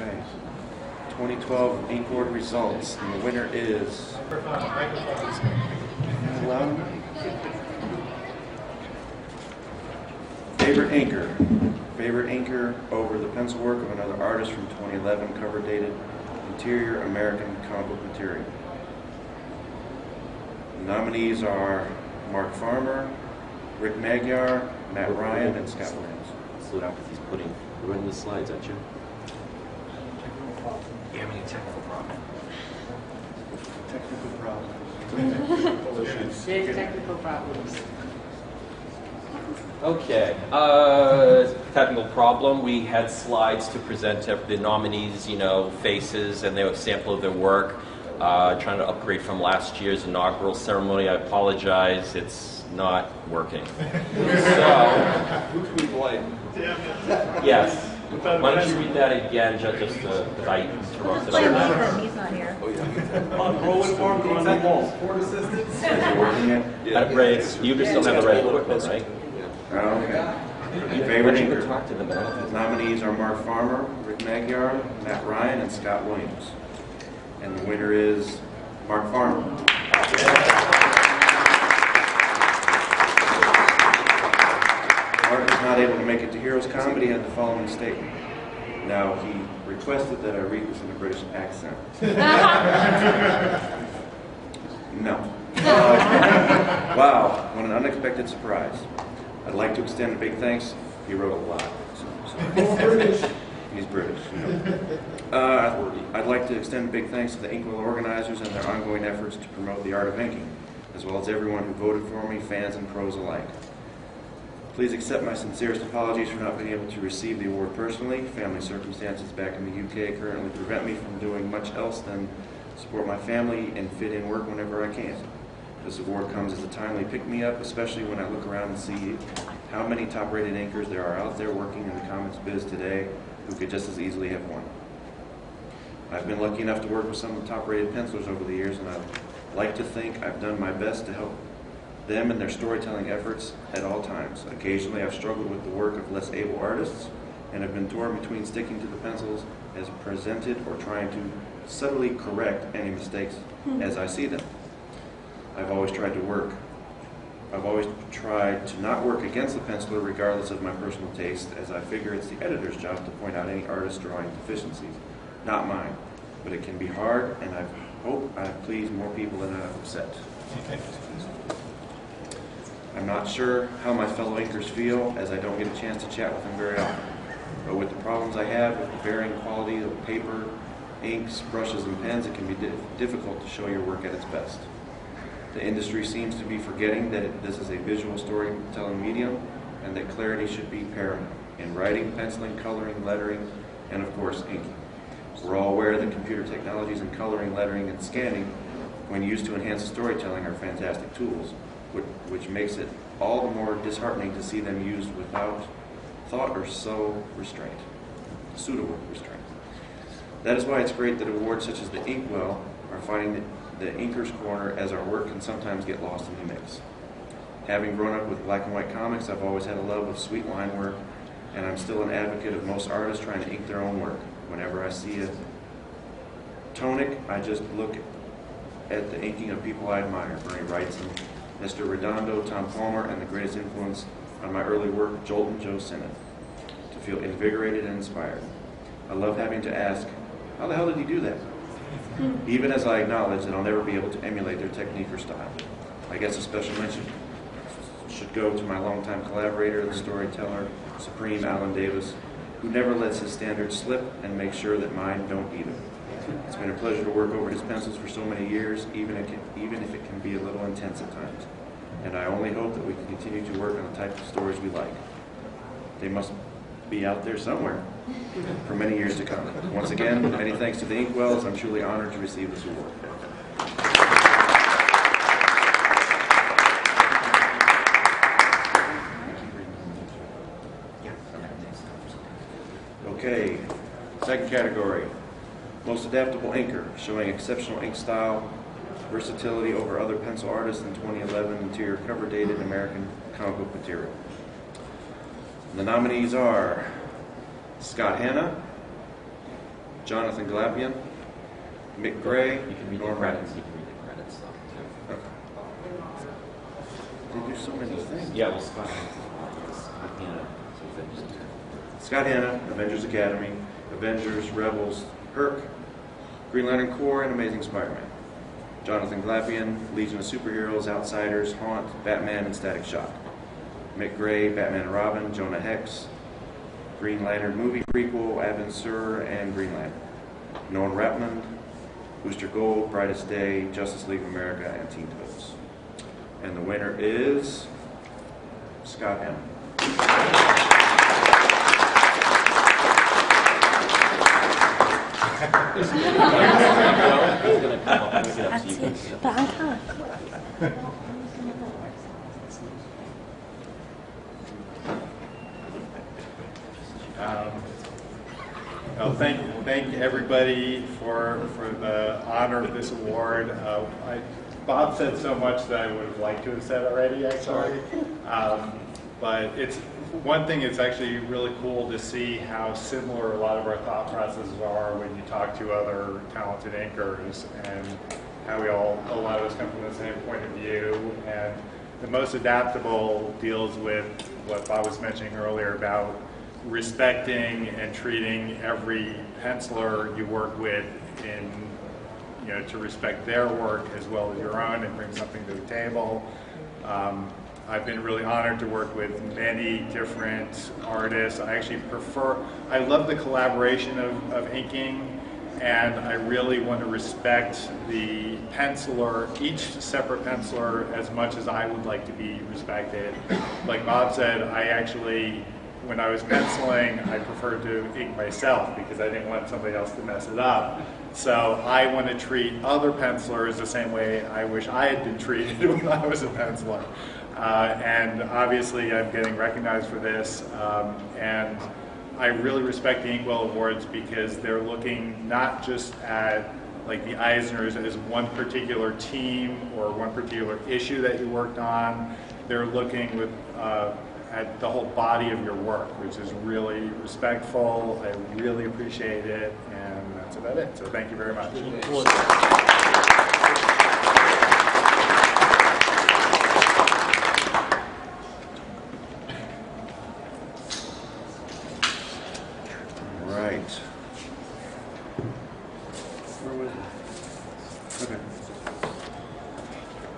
Okay. 2012 ink award results, and the winner is. Hello? Favorite inker. Favorite inker over the pencil work of another artist from 2011, cover dated, interior American comic book material. The nominees are Mark Farmer, Rick Magyar, Matt Ryan, and Scott Williams. Slow down because he's running the slides at you. Yeah, having a technical problem. Technical problem. There's technical problems. Okay. Technical problem. We had slides to present the nominees, faces, and they were a sample of their work. Trying to upgrade from last year's inaugural ceremony. I apologize. It's not working. So, who can we blame? yes. Why don't you read that again, just because I interrupted. He's not here. Oh, yeah. Rolling form, going on walls. Board assistants. Is it working yet? You just don't have the right equipment, right? Oh, okay. Favorite inker. Talk to them. Nominees are Mark Farmer, Rick Magyar, Matt Ryan, and Scott Williams. And the winner is Mark Farmer. Mark was not able to make it to HeroesCon, but he had the following statement. Now, he requested that I read this in a British accent. No. Wow, what an unexpected surprise. I'd like to extend a big thanks. He wrote a lot. He's British. I'd like to extend a big thanks to the Inkwell organizers and their ongoing efforts to promote the art of inking, as well as everyone who voted for me, fans and pros alike. Please accept my sincerest apologies for not being able to receive the award personally. Family circumstances back in the UK currently prevent me from doing much else than support my family and fit in work whenever I can. This award comes as a timely pick-me-up, especially when I look around and see how many top-rated inkers there are out there working in the comics biz today who could just as easily have won. I've been lucky enough to work with some of the top-rated pencilers over the years, and I'd like to think I've done my best to help them in their storytelling efforts at all times. Occasionally, I've struggled with the work of less able artists, and have been torn between sticking to the pencils as presented or trying to subtly correct any mistakes as I see them. I've always tried to not work against the penciler regardless of my personal taste, as I figure it's the editor's job to point out any artist drawing deficiencies, not mine. But it can be hard, and I hope I've pleased more people than I've upset. I'm not sure how my fellow inkers feel, as I don't get a chance to chat with them very often. But with the problems I have with the varying quality of paper, inks, brushes, and pens, it can be difficult to show your work at its best. The industry seems to be forgetting that this is a visual storytelling medium, and that clarity should be paramount in writing, penciling, coloring, lettering, and of course, inking. We're all aware that computer technologies in coloring, lettering, and scanning, when used to enhance storytelling, are fantastic tools, which makes it all the more disheartening to see them used without thought or suitable restraint. That is why it's great that awards such as the Inkwell are finding the Inker's Corner, as our work can sometimes get lost in the mix. Having grown up with black and white comics, I've always had a love of sweet line work, and I'm still an advocate of most artists trying to ink their own work. Whenever I see a tonic, I just look at the inking of people I admire, Bernie Wrightson, Mr. Redondo, Tom Palmer, and the greatest influence on my early work, Jolt and Joe Sinnott, to feel invigorated and inspired. I love having to ask, how the hell did he do that? Even as I acknowledge that I'll never be able to emulate their technique or style. I guess a special mention should go to my longtime collaborator, the storyteller, Supreme Alan Davis, who never lets his standards slip and makes sure that mine don't either. It's been a pleasure to work over his pencils for so many years, even if it can be a little intense at times. And I only hope that we can continue to work on the type of stories we like. They must be out there somewhere for many years to come. Once again, many thanks to the Inkwells. I'm truly honored to receive this award. Okay, second category, most adaptable inker, showing exceptional ink style, versatility over other pencil artists in 2011 interior cover dated American comic book material. The nominees are Scott Hanna, Jonathan Glapian, Mick Gray, You can read the Norm credits. Ratman. You can read the credits though, too. Okay. They do so many things. Yeah, well, Scott. Hannah. Scott Hanna, Avengers Academy, Avengers, Rebels, Herc, Green Lantern Corps, and Amazing Spider-Man. Jonathan Glapian, Legion of Superheroes, Outsiders, Haunt, Batman, and Static Shock. Mick Gray, Batman and Robin, Jonah Hex, Green Lantern movie prequel, Abin Sur, and Green Lantern. Norm Ratman, Booster Gold, Brightest Day, Justice League of America, and Teen Titans. And the winner is Scott Hanna. That's it. But I can't. Well, thank everybody for the honor of this award. Bob said so much that I would have liked to have said already, actually. But it's one thing. It's actually really cool to see how similar a lot of our thought processes are when you talk to other talented inkers, and how a lot of us come from the same point of view. And the most adaptable deals with what Bob was mentioning earlier about respecting and treating every penciler you work with to respect their work as well as your own and bring something to the table. I've been really honored to work with many different artists. I love the collaboration of inking, and I really want to respect the penciler, each separate penciler, as much as I would like to be respected. Like Bob said, when I was penciling, I preferred to ink myself because I didn't want somebody else to mess it up. So I want to treat other pencilers the same way I wish I had been treated when I was a penciler. And obviously I'm getting recognized for this. And I really respect the Inkwell Awards because they're looking not just at like the Eisners as one particular team or one particular issue that you worked on. They're looking at the whole body of your work, which is really respectful. I really appreciate it, and that's about it. So thank you very much. Right. Where was it? Okay.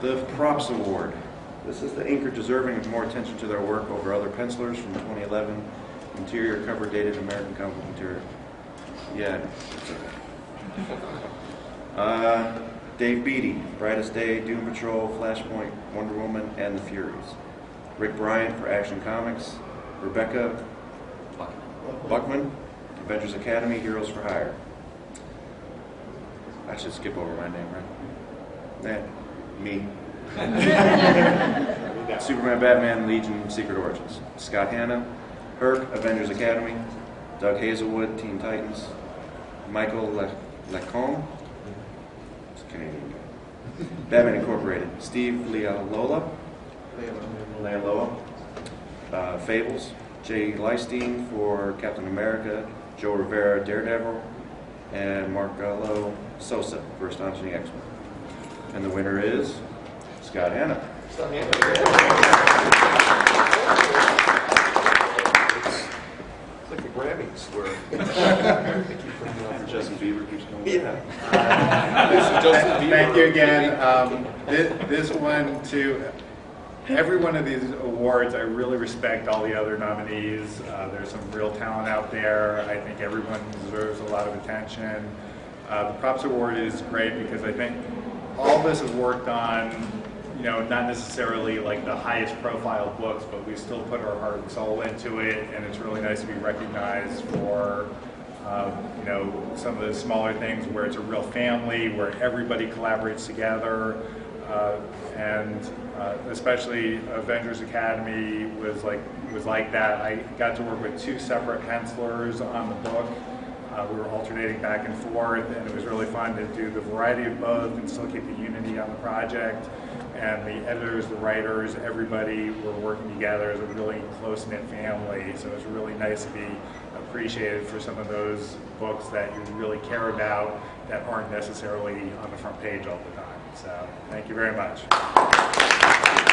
The Props Award. This is the inker deserving of more attention to their work over other pencilers from 2011. Interior cover dated American comic material. Yeah. Dave Beatty, Brightest Day, Doom Patrol, Flashpoint, Wonder Woman, and The Furies. Rick Bryant for Action Comics. Rebecca Buckman, Avengers Academy, Heroes for Hire. I should skip over my name, right? Me. Superman, Batman, Legion, Secret Origins. Scott Hanna, Herc, Avengers Academy. Doug Hazelwood, Teen Titans. Michael Lacombe, it's a Canadian guy. Batman Incorporated. Steve Lealoa, Fables. Jay Leistein for Captain America. Joe Rivera, Daredevil. And Marcelo Sosa for Astonishing X-Men. And the winner is Scott Hanna. It's like the Grammys where they keep bringing out for Justin Bieber keeps going. Yeah. Thank you again. This one too. Every one of these awards, I really respect all the other nominees. There's some real talent out there. I think everyone deserves a lot of attention. The Props Award is great because I think all of us have worked on, not necessarily like the highest profile books, but we still put our heart and soul into it, and it's really nice to be recognized for, some of the smaller things where it's a real family, where everybody collaborates together, and especially Avengers Academy was like that. I got to work with two separate pencilers on the book. We were alternating back and forth, and it was really fun to do the variety of both and still keep the unity on the project. And the editors, the writers, everybody were working together as a really close-knit family. So it was really nice to be a appreciated for some of those books that you really care about that aren't necessarily on the front page all the time. So thank you very much.